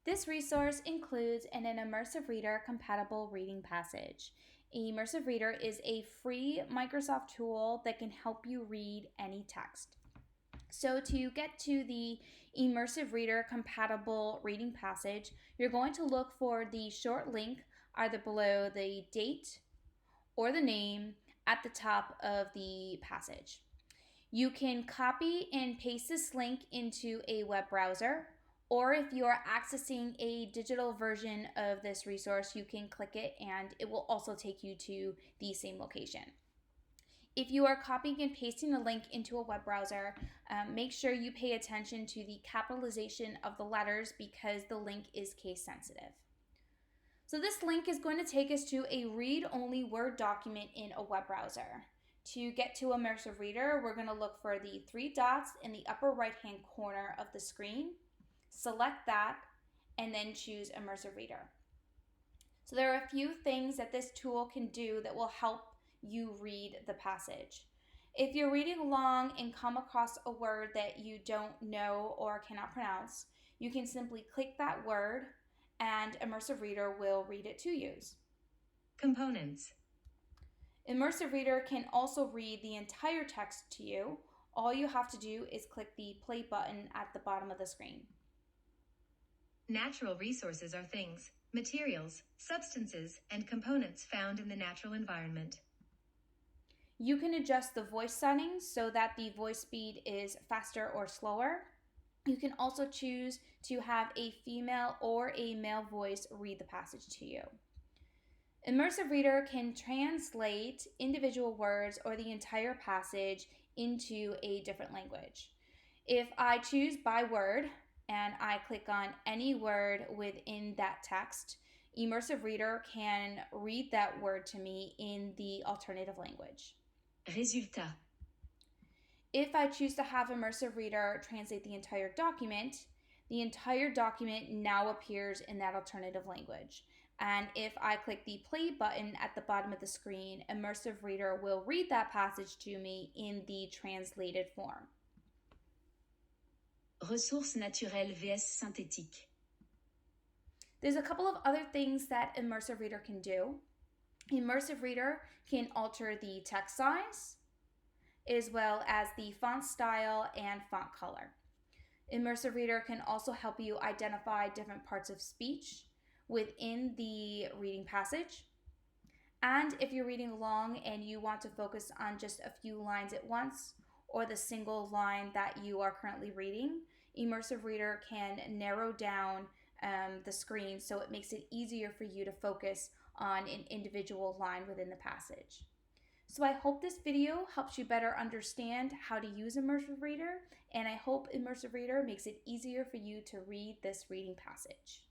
This resource includes an Immersive Reader compatible reading passage. Immersive Reader is a free Microsoft tool that can help you read any text. So to get to the Immersive Reader compatible reading passage, you're going to look for the short link either below the date or the name at the top of the passage. You can copy and paste this link into a web browser, or if you are accessing a digital version of this resource, you can click it and it will also take you to the same location. If you are copying and pasting a link into a web browser, make sure you pay attention to the capitalization of the letters because the link is case sensitive. So this link is going to take us to a read-only Word document in a web browser. To get to Immersive Reader, we're going to look for the three dots in the upper right-hand corner of the screen, select that, and then choose Immersive Reader. So there are a few things that this tool can do that will help you read the passage. If you're reading along and come across a word that you don't know or cannot pronounce, you can simply click that word and Immersive Reader will read it to you. Components. Immersive Reader can also read the entire text to you. All you have to do is click the play button at the bottom of the screen. Natural resources are things, materials, substances, and components found in the natural environment. You can adjust the voice settings so that the voice speed is faster or slower. You can also choose to have a female or a male voice read the passage to you. Immersive Reader can translate individual words or the entire passage into a different language. If I choose by word and I click on any word within that text, Immersive Reader can read that word to me in the alternative language. Résultat. If I choose to have Immersive Reader translate the entire document now appears in that alternative language. And if I click the play button at the bottom of the screen, Immersive Reader will read that passage to me in the translated form. Ressources naturelles vs synthétiques. There's a couple of other things that Immersive Reader can do. Immersive Reader can alter the text size, as well as the font style and font color. Immersive Reader can also help you identify different parts of speech within the reading passage. And if you're reading along and you want to focus on just a few lines at once, or the single line that you are currently reading, Immersive Reader can narrow down the screen so it makes it easier for you to focus on an individual line within the passage. So I hope this video helps you better understand how to use Immersive Reader, and I hope Immersive Reader makes it easier for you to read this reading passage.